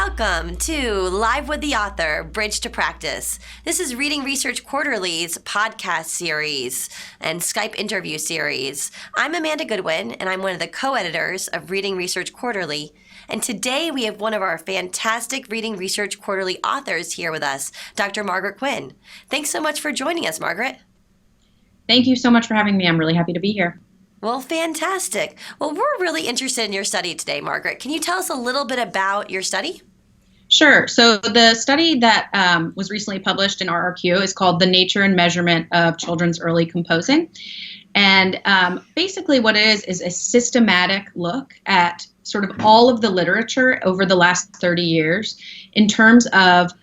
Welcome to Live with the Author, Bridge to Practice. This is Reading Research Quarterly's podcast series and Skype interview series. I'm Amanda Goodwin, and I'm one of the co-editors of Reading Research Quarterly. And today we have one of our fantastic Reading Research Quarterly authors here with us, Dr. Margaret Quinn. Thanks so much for joining us, Margaret. Thank you so much for having me. I'm really happy to be here. Well, fantastic. Well, we're really interested in your study today, Margaret. Can you tell us a little bit about your study? Sure. So the study that was recently published in RRQ is called The Nature and Measurement of Children's Early Composing. And basically what it is a systematic look at sort of all of the literature over the last 30 years in terms of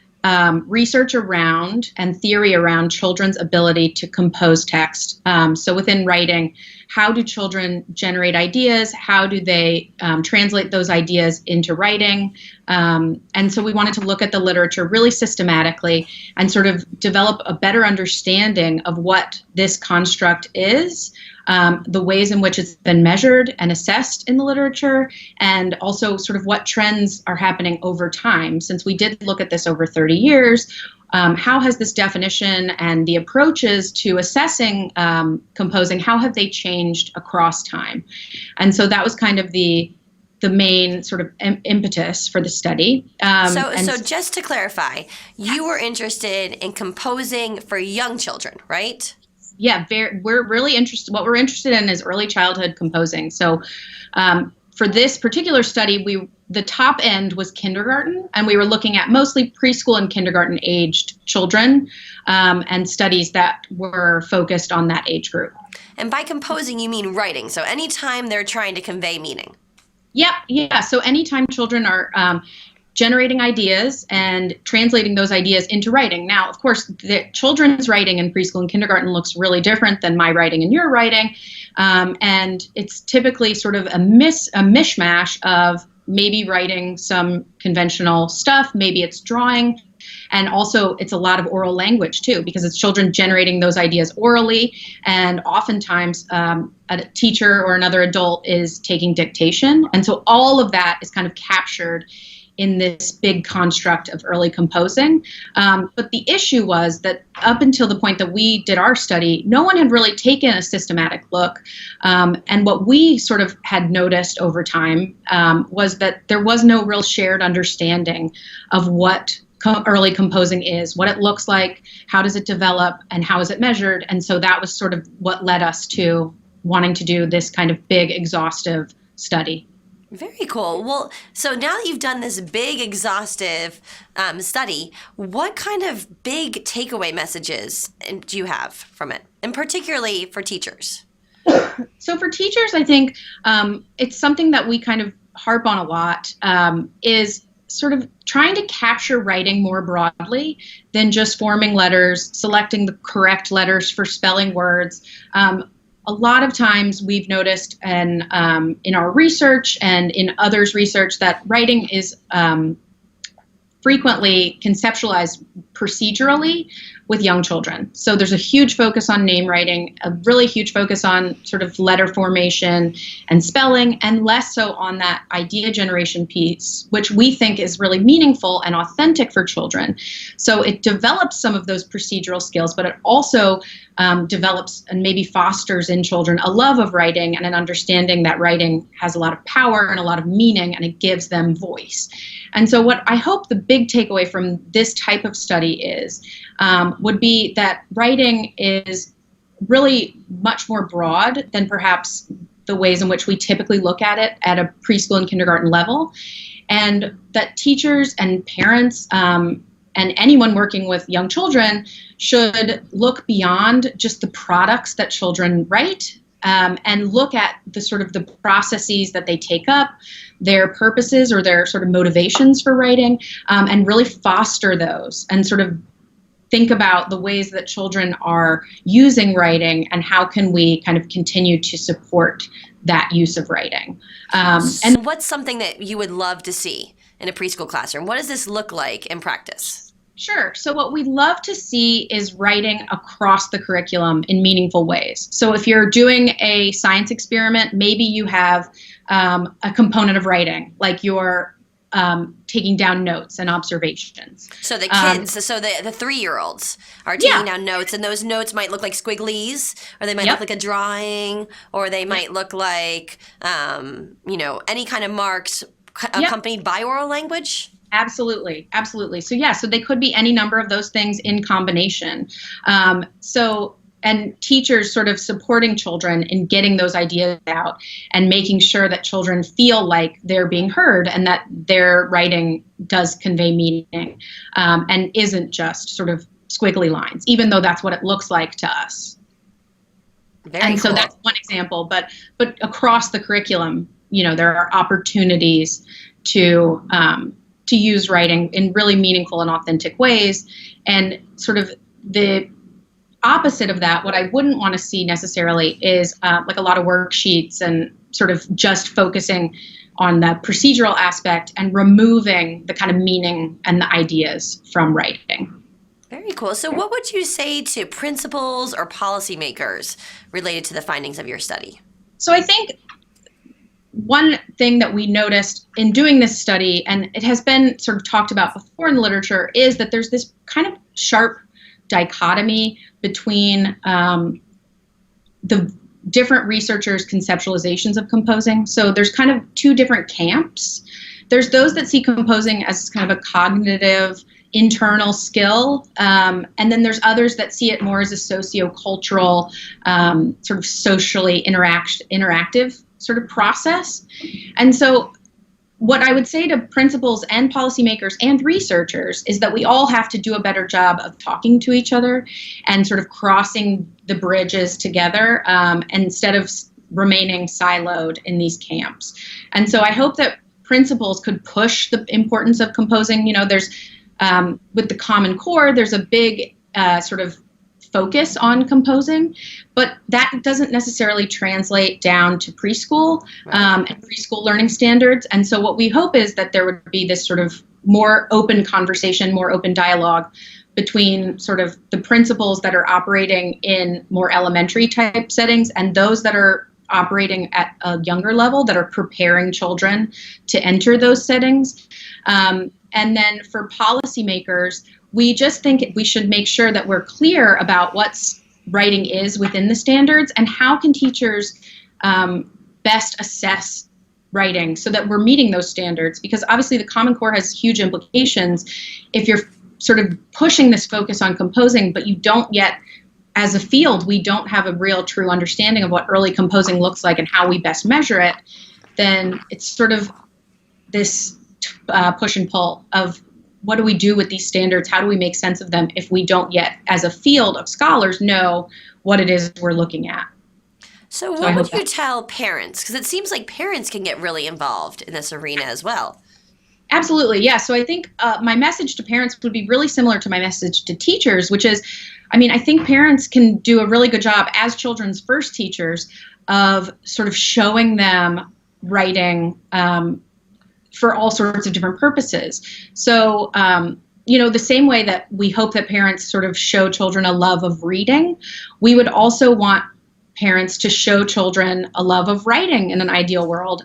research around and theory around children's ability to compose text. So within writing, how do children generate ideas? How do they translate those ideas into writing? And so we wanted to look at the literature really systematically and sort of develop a better understanding of what this construct is, the ways in which it's been measured and assessed in the literature, and also sort of what trends are happening over time. Since we did look at this over 30 years, how has this definition and the approaches to assessing composing, how have they changed across time? And so that was kind of the main sort of impetus for the study. So just to clarify, you were interested in composing for young children, right? Yeah, we're really interested. What we're interested in is early childhood composing. So for this particular study, the top end was kindergarten, and we were looking at mostly preschool and kindergarten aged children and studies that were focused on that age group. And by composing, you mean writing. So anytime they're trying to convey meaning. Yeah. So anytime children are generating ideas and translating those ideas into writing. Now, of course, the children's writing in preschool and kindergarten looks really different than my writing and your writing. And it's typically sort of a mishmash of maybe writing some conventional stuff, maybe it's drawing, and also it's a lot of oral language too, because it's children generating those ideas orally, and oftentimes a teacher or another adult is taking dictation. And so all of that is kind of captured in this big construct of early composing. But the issue was that up until the point that we did our study, no one had really taken a systematic look. And what we sort of had noticed over time was that there was no real shared understanding of what early composing is, what it looks like, how does it develop, and how is it measured. And so that was sort of what led us to wanting to do this kind of big, exhaustive study. Very cool. Well, so now that you've done this big, exhaustive study, what kind of big takeaway messages do you have from it, and particularly for teachers? So for teachers, I think it's something that we kind of harp on a lot, is sort of trying to capture writing more broadly than just forming letters, selecting the correct letters for spelling words. A lot of times we've noticed in our research and in others' research that writing is frequently conceptualized procedurally with young children. So there's a huge focus on name writing, a really huge focus on sort of letter formation and spelling, and less so on that idea generation piece, which we think is really meaningful and authentic for children. So it develops some of those procedural skills, but it also develops and maybe fosters in children a love of writing and an understanding that writing has a lot of power and a lot of meaning, and it gives them voice. And so what I hope the big takeaway from this type of study is, would be that writing is really much more broad than perhaps the ways in which we typically look at it at a preschool and kindergarten level, and that teachers and parents and anyone working with young children should look beyond just the products that children write, and look at the sort of the processes that they take up, their purposes or their sort of motivations for writing, and really foster those and sort of think about the ways that children are using writing and how can we kind of continue to support that use of writing. And what's something that you would love to see in a preschool classroom? What does this look like in practice? Sure. So what we love to see is writing across the curriculum in meaningful ways. So if you're doing a science experiment, maybe you have a component of writing, like you're taking down notes and observations. So the kids, so the 3-year-olds are taking down notes, and those notes might look like squigglies, or they might look like a drawing, or they might look like, any kind of marks accompanied by oral language. Absolutely. Absolutely. So so they could be any number of those things in combination. And teachers sort of supporting children in getting those ideas out and making sure that children feel like they're being heard and that their writing does convey meaning, and isn't just sort of squiggly lines, even though that's what it looks like to us. So that's one example, but across the curriculum, there are opportunities to use writing in really meaningful and authentic ways. And sort of the opposite of that, what I wouldn't want to see necessarily is like a lot of worksheets and sort of just focusing on the procedural aspect and removing the kind of meaning and the ideas from writing. Very cool. So what would you say to principals or policymakers related to the findings of your study? So I think one thing that we noticed in doing this study, and it has been sort of talked about before in the literature, is that there's this kind of sharp dichotomy between the different researchers' conceptualizations of composing. So there's kind of two different camps. There's those that see composing as kind of a cognitive internal skill, and then there's others that see it more as a sociocultural, sort of socially interactive sort of process. And so what I would say to principals and policymakers and researchers is that we all have to do a better job of talking to each other and sort of crossing the bridges together, instead of remaining siloed in these camps. And so I hope that principals could push the importance of composing. There's with the Common Core, there's a big sort of focus on composing, but that doesn't necessarily translate down to preschool and preschool learning standards. And so what we hope is that there would be this sort of more open conversation, more open dialogue between sort of the principals that are operating in more elementary type settings and those that are operating at a younger level that are preparing children to enter those settings. And then for policymakers, we just think we should make sure that we're clear about what writing is within the standards and how can teachers best assess writing so that we're meeting those standards. Because obviously the Common Core has huge implications if you're sort of pushing this focus on composing, but you don't yet, as a field, we don't have a real true understanding of what early composing looks like and how we best measure it, then it's sort of this push and pull of what do we do with these standards? How do we make sense of them if we don't yet, as a field of scholars, know what it is we're looking at? So what would you tell parents? Because it seems like parents can get really involved in this arena as well. Absolutely, yeah. So I think my message to parents would be really similar to my message to teachers, which is, I think parents can do a really good job as children's first teachers of sort of showing them writing for all sorts of different purposes. So, the same way that we hope that parents sort of show children a love of reading, we would also want parents to show children a love of writing in an ideal world,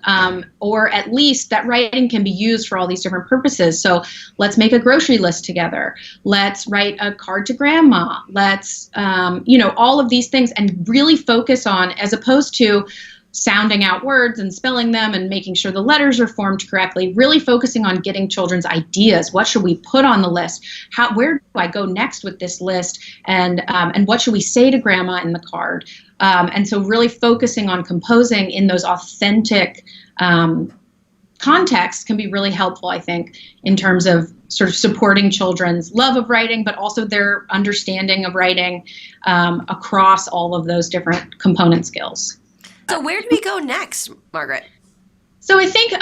or at least that writing can be used for all these different purposes. So let's make a grocery list together. Let's write a card to grandma. Let's, all of these things, and really focus on, as opposed to sounding out words and spelling them and making sure the letters are formed correctly, really focusing on getting children's ideas. What should we put on the list? Where do I go next with this list? And what should we say to grandma in the card? And so really focusing on composing in those authentic contexts can be really helpful, I think, in terms of sort of supporting children's love of writing, but also their understanding of writing across all of those different component skills. So where do we go next, Margaret? So I think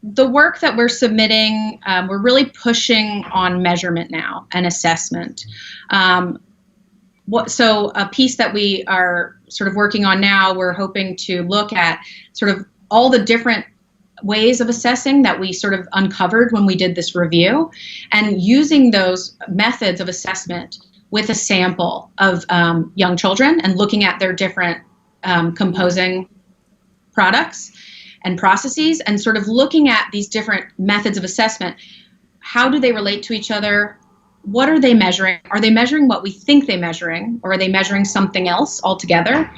the work that we're submitting, we're really pushing on measurement now and assessment. So a piece that we are sort of working on now, we're hoping to look at sort of all the different ways of assessing that we sort of uncovered when we did this review, and using those methods of assessment with a sample of young children and looking at their different composing products, and processes, and sort of looking at these different methods of assessment. How do they relate to each other? What are they measuring? Are they measuring what we think they're measuring, or are they measuring something else altogether?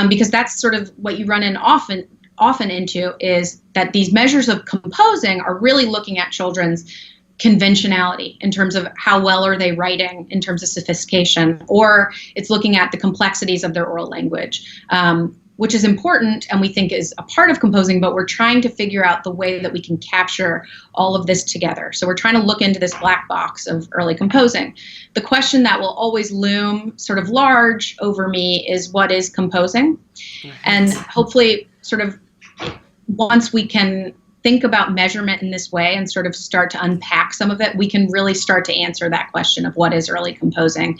Because that's sort of what you run in often into, is that these measures of composing are really looking at children's conventionality in terms of how well are they writing in terms of sophistication, or it's looking at the complexities of their oral language, which is important and we think is a part of composing, but we're trying to figure out the way that we can capture all of this together. So we're trying to look into this black box of early composing. The question that will always loom sort of large over me is, what is composing? And hopefully sort of once we can think about measurement in this way and sort of start to unpack some of it, we can really start to answer that question of what is early composing.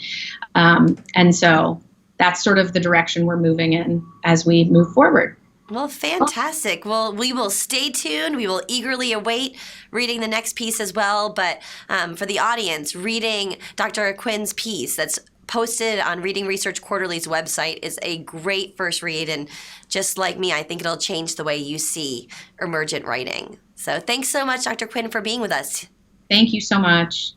And so that's sort of the direction we're moving in as we move forward. Well, fantastic. Well, we will stay tuned. We will eagerly await reading the next piece as well. But for the audience, reading Dr. Quinn's piece that's posted on Reading Research Quarterly's website is a great first read. And just like me, I think it'll change the way you see emergent writing. So thanks so much, Dr. Quinn, for being with us. Thank you so much.